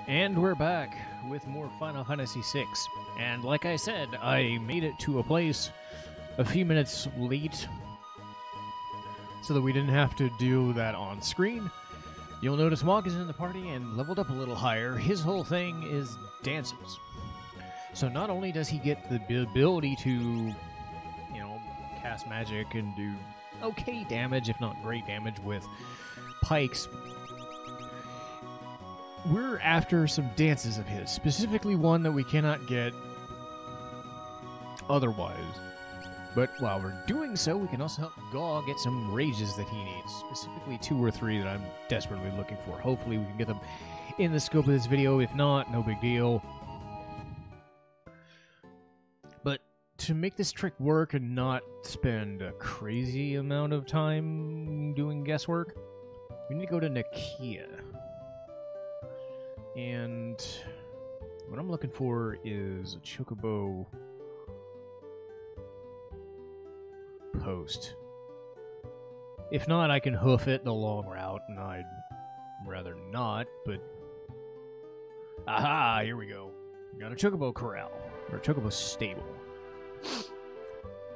And we're back with more Final Fantasy VI. And like I said, I made it to a place a few minutes late so that we didn't have to do that on screen. You'll notice Mog is in the party and leveled up a little higher. His whole thing is dances. So not only does he get the ability to, cast magic and do okay damage, if not great damage, with pikes, we're after some dances of his, specifically one that we cannot get otherwise. But while we're doing so, we can also help Gaw get some rages that he needs, specifically 2 or 3 that I'm desperately looking for. Hopefully we can get them in the scope of this video. If not, no big deal. But to make this trick work and not spend a crazy amount of time doing guesswork, we need to go to Nakia. And what I'm looking for is a Chocobo post. If not, I can hoof it the long route, and I'd rather not, but... Aha! Here we go. We got a Chocobo corral, or a Chocobo stable.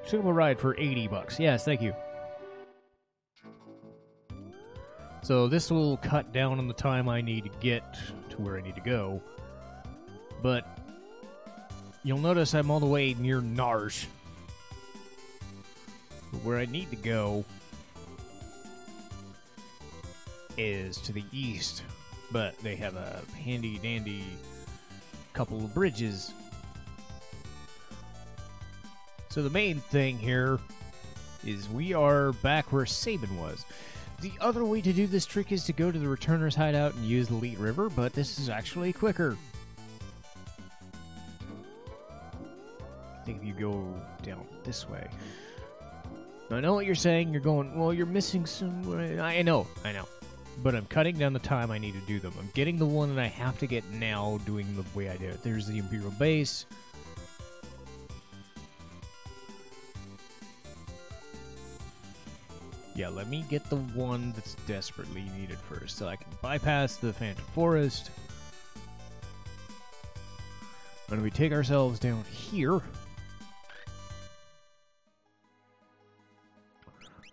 Chocobo ride for $80. Yes, thank you. So this will cut down on the time I need to get to where I need to go. But you'll notice I'm all the way near Narsh. But where I need to go is to the east. But they have a handy-dandy couple of bridges. So the main thing here is we are back where Sabin was. The other way to do this trick is to go to the Returner's hideout and use the Leet River, but this is actually quicker. I think if you go down this way. I know what you're saying. You're going, well, you're missing some... I know. But I'm cutting down the time I need to do them. I'm getting the one that I have to get now, doing the way I did it. There's the Imperial Base. Yeah, let me get the one that's desperately needed first, so I can bypass the Phantom Forest. And we take ourselves down here.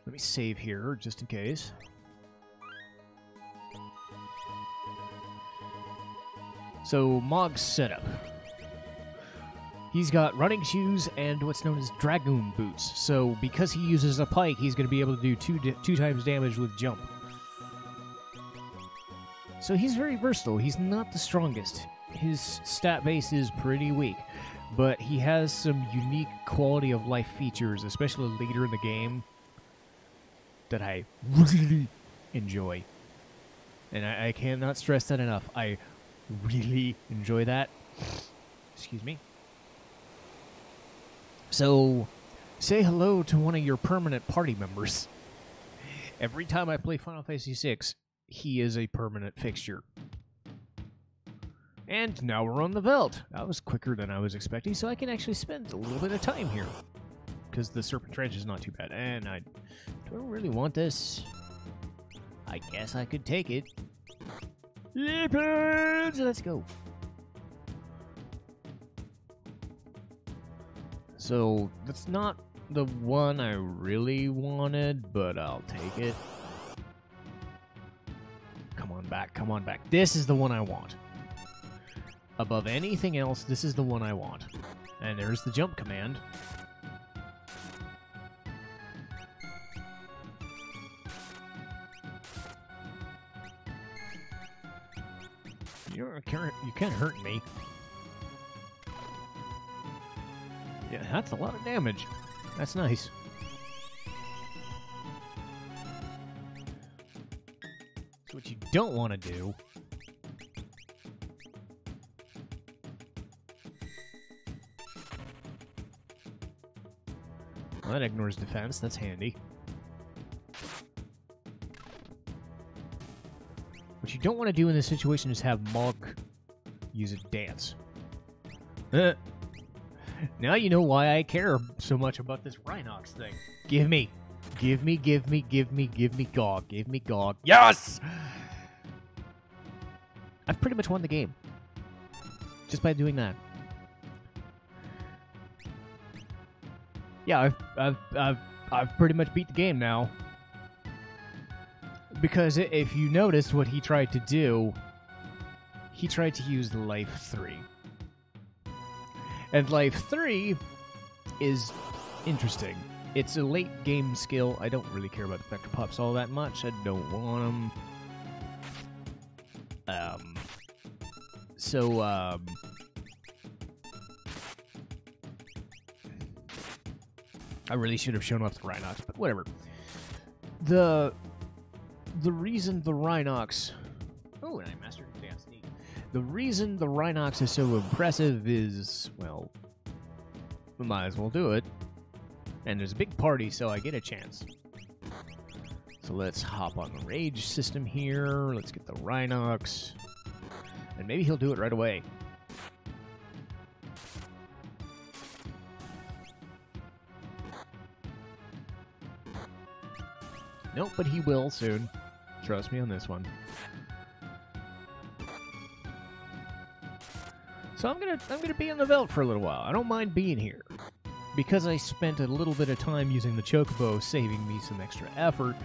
Let me save here, just in case. So, Mog's setup. He's got running shoes and what's known as Dragoon boots. So, because he uses a pike, he's going to be able to do two times damage with jump. So he's very versatile. He's not the strongest. His stat base is pretty weak. But he has some unique quality of life features, especially later in the game, that I really enjoy. And I cannot stress that enough. I really enjoy that. Excuse me. So, say hello to one of your permanent party members. Every time I play Final Fantasy VI, he is a permanent fixture. And now we're on the Veldt. That was quicker than I was expecting, so I can actually spend a little bit of time here. Because the Serpent Trench is not too bad. And I don't really want this. I guess I could take it. Leopards! Let's go. So, that's not the one I really wanted, but I'll take it. Come on back, come on back. This is the one I want. Above anything else, this is the one I want. And there's the jump command. You can't hurt me. Yeah, that's a lot of damage. That's nice. So what you don't want to do... Well, that ignores defense. That's handy. What you don't want to do in this situation is have Mog use a dance. Now you know why I care so much about this Rhinox thing. Give me Gog. Give me Gog. Yes! I've pretty much won the game. Just by doing that. Yeah, I've pretty much beat the game now. Because if you noticed what he tried to do, he tried to use Life 3. And Life 3 is interesting. It's a late game skill. I don't really care about the Vector Pups all that much. I don't want them. I really should have shown off the Rhinox, but whatever. The reason the Rhinox... Oh, and I mastered Dance Neat. The reason the Rhinox is so impressive is, well, we might as well do it. And there's a big party, so I get a chance. So let's hop on the Rage system here. Let's get the Rhinox. And maybe he'll do it right away. Nope, but he will soon. Trust me on this one. So I'm gonna be in the Veldt for a little while. I don't mind being here. Because I spent a little bit of time using the Chocobo, saving me some extra effort.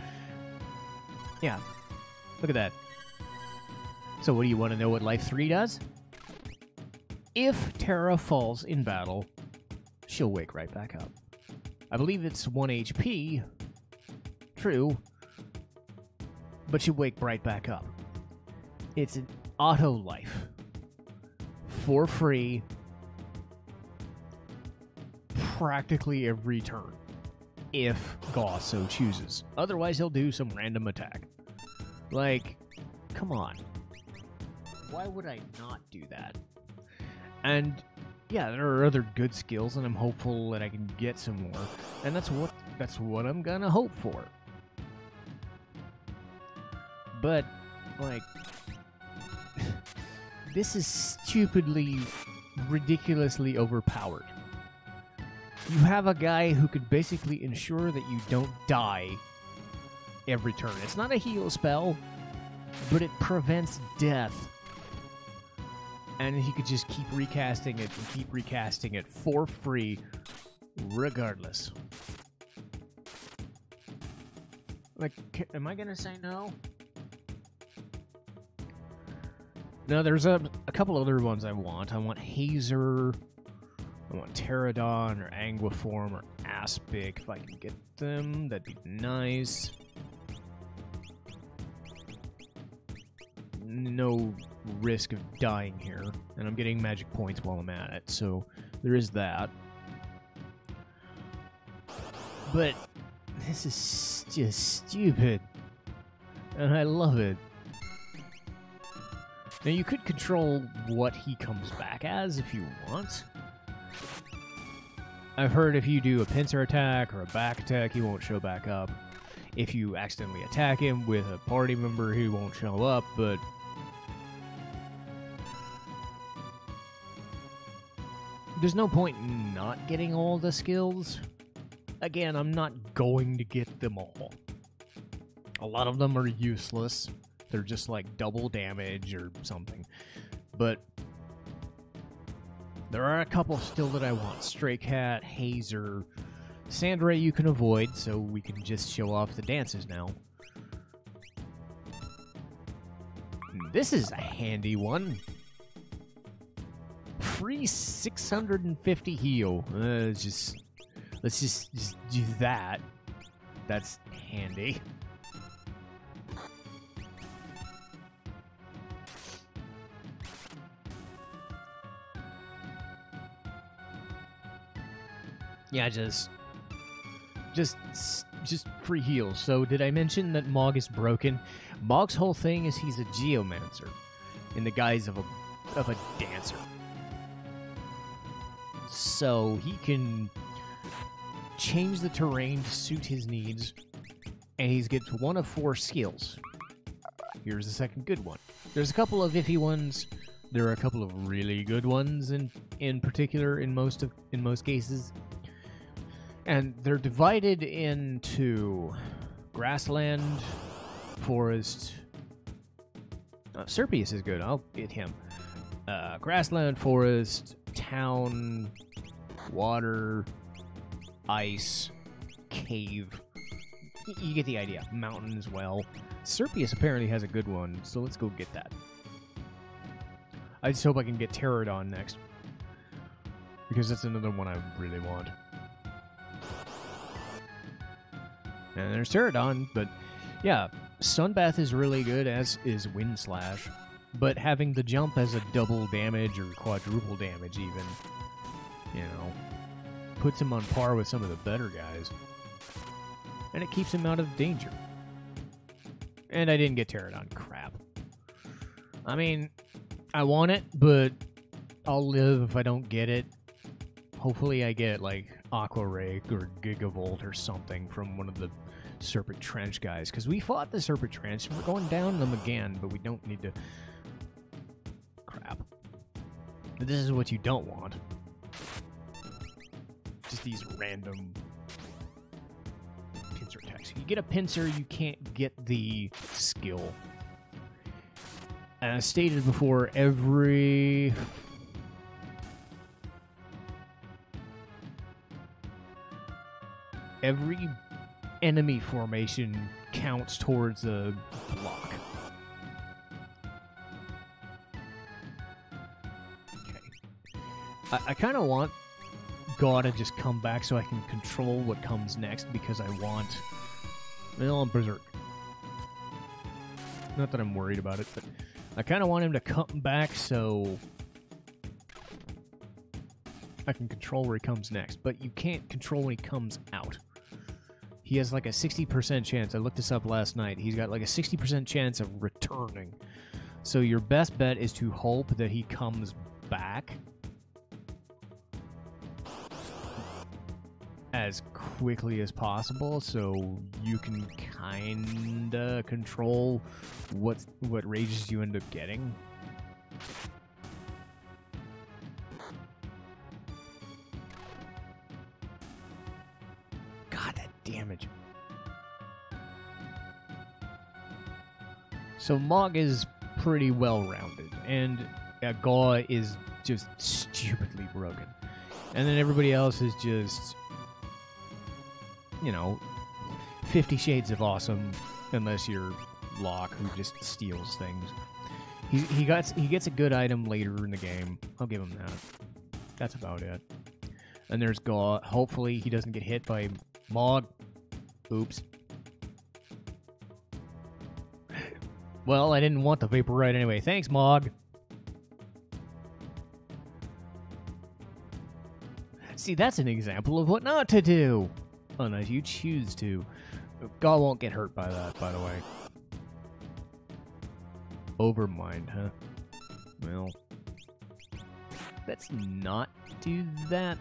Yeah, look at that. So what do you want to know what Life 3 does? If Terra falls in battle, she'll wake right back up. I believe it's 1 HP. True. But she'll wake right back up. It's an auto life. For free. Practically every turn. If Goss so chooses. Otherwise, he'll do some random attack. Like, come on. Why would I not do that? And, yeah, there are other good skills, and I'm hopeful that I can get some more. And that's what I'm gonna hope for. But, like, this is stupidly, ridiculously overpowered. You have a guy who could basically ensure that you don't die every turn. It's not a heal spell, but it prevents death. And he could just keep recasting it and keep recasting it for free, regardless. Like, am I gonna say no? No, there's a couple other ones I want. I want Hazer, I want Pterodon, or Anguiform, or Aspic. If I can get them, that'd be nice. No risk of dying here. And I'm getting magic points while I'm at it, so there is that. But this is just stupid. And I love it. Now, you could control what he comes back as if you want. I've heard if you do a pincer attack or a back attack, he won't show back up. If you accidentally attack him with a party member, he won't show up, but... there's no point in not getting all the skills. Again, I'm not going to get them all. A lot of them are useless. They're just like double damage or something. But there are a couple still that I want. Stray Cat, Hazer, Sandray you can avoid, so we can just show off the dances now. This is a handy one. Free 650 heal. Let's just do that. That's handy. Yeah, just free heals. So did I mention that Mog is broken? Mog's whole thing is he's a geomancer in the guise of a dancer. So he can change the terrain to suit his needs, and he gets one of 4 skills. Here's the second good one. There's a couple of iffy ones. There are a couple of really good ones in particular in most cases. And they're divided into grassland, forest, Serpius is good. I'll get him. Grassland, forest, town, water, ice, cave. You get the idea. Mountain as well. Serpius apparently has a good one, so let's go get that. I just hope I can get Pterodon next, because that's another one I really want. And there's Pterodon, but yeah, Sunbath is really good, as is Wind Slash. But having the jump as a double damage or quadruple damage even, you know, puts him on par with some of the better guys. And it keeps him out of danger. And I didn't get Pterodon. Crap. I mean, I want it, but I'll live if I don't get it. Hopefully I get, like, Aqua Rake or Gigavolt or something from one of the Serpent Trench guys. Because we fought the Serpent Trench, and we're going down them again, but we don't need to... Crap. But this is what you don't want. Just these random... pincer attacks. If you get a pincer, you can't get the skill. As stated before, every enemy formation counts towards a block. Okay. I kind of want God to just come back so I can control what comes next, because I want... Well, I'm Berserk. Not that I'm worried about it, but I kind of want him to come back so I can control where he comes next. But you can't control when he comes out. He has like a 60% chance. I looked this up last night. He's got like a 60% chance of returning. So your best bet is to hope that he comes back as quickly as possible, so you can kinda control what rages you end up getting. God, that damage. So Mog is pretty well-rounded, and Gaw is just stupidly broken. And then everybody else is just... you know, 50 Shades of Awesome, unless you're Locke, who just steals things. He gets a good item later in the game. I'll give him that. That's about it. And there's Gaw. Hopefully he doesn't get hit by Mog. Oops. Well, I didn't want the Vapor Ride anyway. Thanks, Mog. See, that's an example of what not to do. Unless you choose to. God won't get hurt by that, by the way. Overmind, huh? Well, let's not do that.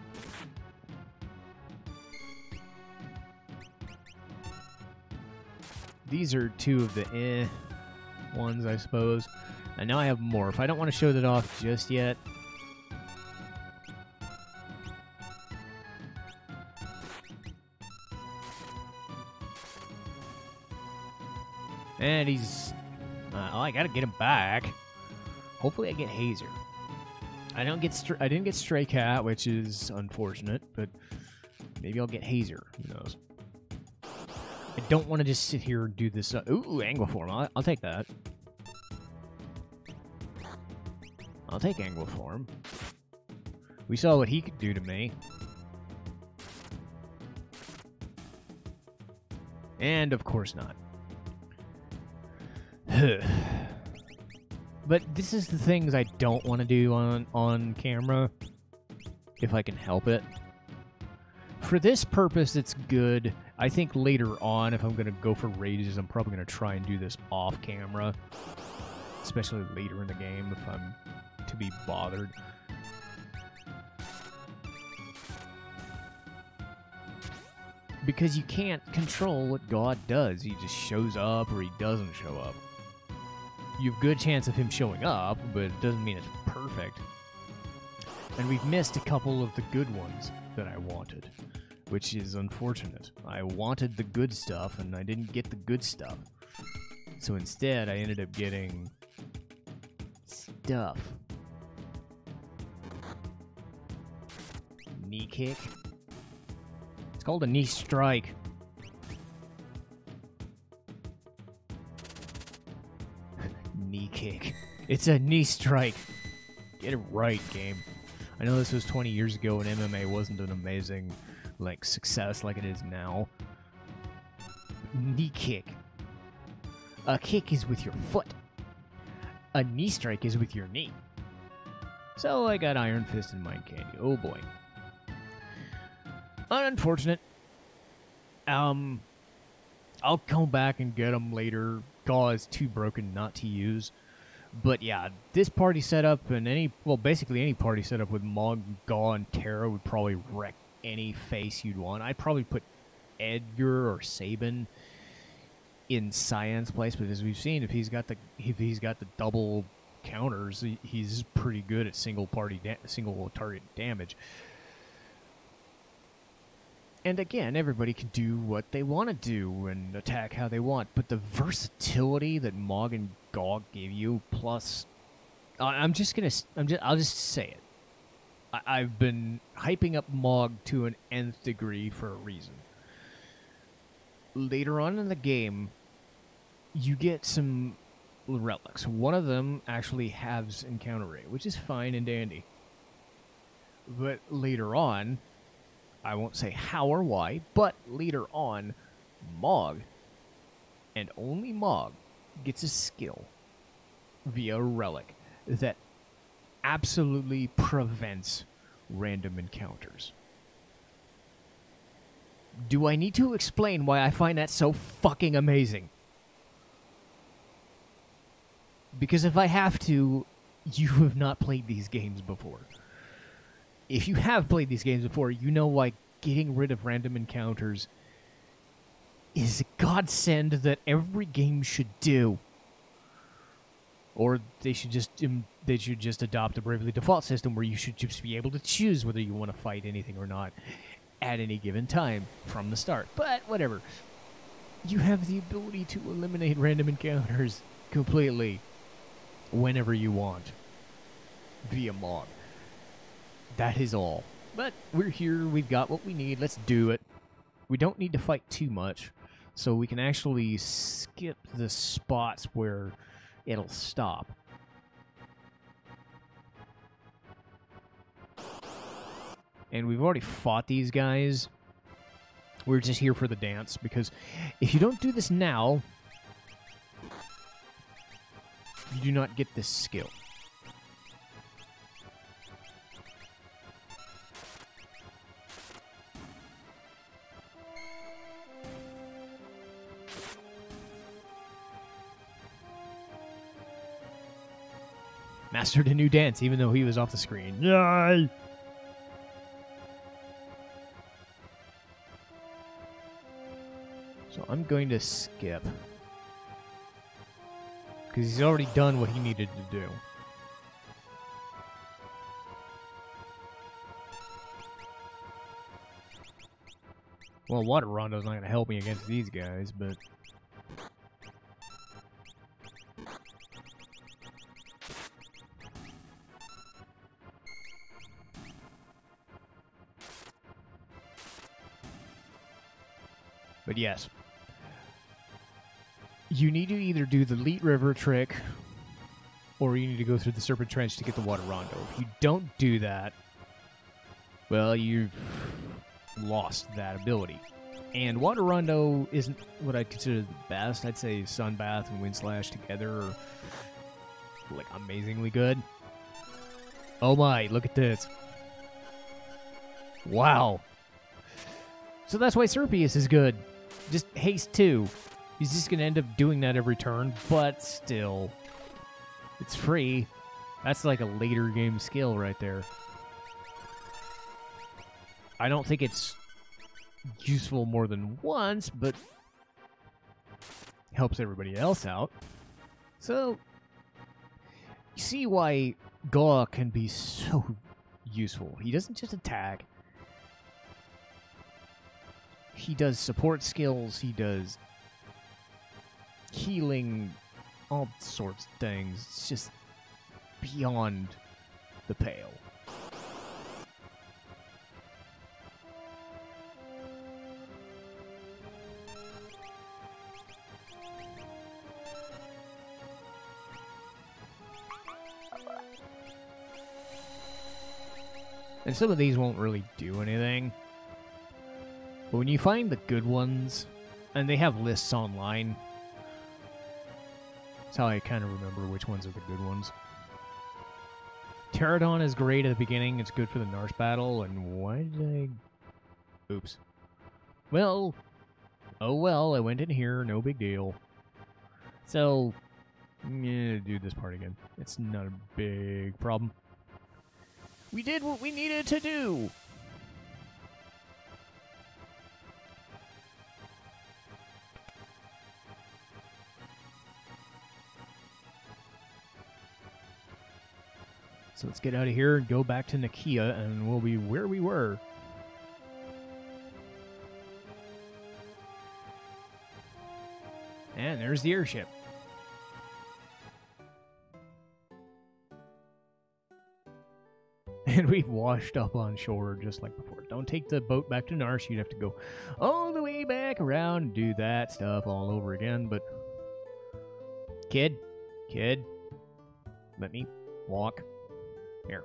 These are two of the ones, I suppose. And now I have Morph. I don't want to show that off just yet. And he's... oh, I gotta get him back. Hopefully I get Hazer. I didn't get Stray Cat, which is unfortunate, but maybe I'll get Hazer. Who knows? I don't want to just sit here and do this... ooh, Angloform. I'll take that. I'll take Angloform. We saw what he could do to me. And of course not. But this is the things I don't want to do on camera, if I can help it. For this purpose, it's good. I think later on, if I'm going to go for rages, I'm probably going to try and do this off camera, especially later in the game if I'm to be bothered. Because you can't control what God does. He just shows up or he doesn't show up. You have a good chance of him showing up, but it doesn't mean it's perfect. And we've missed a couple of the good ones that I wanted, which is unfortunate. I wanted the good stuff, and I didn't get the good stuff. So instead, I ended up getting stuff. Knee kick. It's called a knee strike. Knee kick. It's a knee strike. Get it right, game. I know this was 20 years ago and MMA wasn't an amazing, like, success like it is now. Knee kick. A kick is with your foot. A knee strike is with your knee. So I got Iron Fist and Mind Candy. Oh boy. Unfortunate. I'll come back and get them later. Gaw is too broken not to use. But yeah, this party setup and basically any party setup with Mog, Gaw, and Terra would probably wreck any face you'd want. I'd probably put Edgar or Sabin in Cyan's place, but as we've seen, if he's got the double counters, he's pretty good at single target damage. And again, everybody can do what they want to do and attack how they want, but the versatility that Mog and Gaw give you, plus, I'll just say it. I've been hyping up Mog to an nth degree for a reason. Later on in the game, you get some relics. One of them actually halves encounter rate, which is fine and dandy. But later on, I won't say how or why, but later on, Mog, and only Mog, gets a skill via a relic that absolutely prevents random encounters. Do I need to explain why I find that so fucking amazing? Because if I have to, you have not played these games before. If you have played these games before, you know why getting rid of random encounters is a godsend that every game should do. Or they should just adopt a Bravely Default system where you should just be able to choose whether you want to fight anything or not at any given time from the start. But whatever. You have the ability to eliminate random encounters completely whenever you want via Mog. That is all. But we're here, we've got what we need, let's do it. We don't need to fight too much, so we can actually skip the spots where it'll stop. And we've already fought these guys. We're just here for the dance, because if you don't do this now, you do not get this skill. Mastered a new dance, even though he was off the screen. Yay! So I'm going to skip. Because he's already done what he needed to do. Well, Water Rondo's not going to help me against these guys, but... But yes, you need to either do the Leet River trick, or you need to go through the Serpent Trench to get the Water Rondo. If you don't do that, well, you've lost that ability. And Water Rondo isn't what I'd consider the best. I'd say Sunbath and Wind Slash together are, like, amazingly good. Oh my, look at this. Wow. So that's why Serpius is good. Just haste 2. He's just going to end up doing that every turn, but still. It's free. That's like a later game skill right there. I don't think it's useful more than once, but helps everybody else out. So, you see why Gaw can be so useful. He doesn't just attack. He does support skills, he does healing, all sorts of things. It's just beyond the pale. And some of these won't really do anything. But when you find the good ones, and they have lists online, that's how I kind of remember which ones are the good ones. Pterodon is great at the beginning. It's good for the Narsh battle. And why did I... Oops. Well, oh well, I went in here. No big deal. So, yeah, do this part again. It's not a big problem. We did what we needed to do! So let's get out of here and go back to Nakia, and we'll be where we were. And there's the airship. And we've washed up on shore just like before. Don't take the boat back to Narsh. You'd have to go all the way back around and do that stuff all over again. But, kid, let me walk. Here.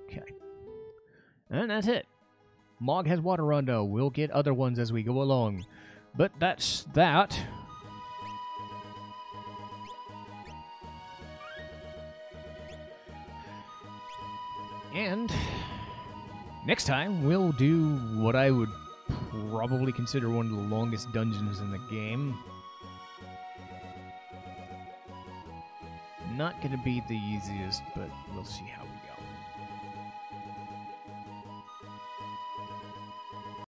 Okay. And that's it. Mog has water rondo. We'll get other ones as we go along. But that's that. And next time, we'll do what I would probably consider one of the longest dungeons in the game. Not going to be the easiest, but we'll see how we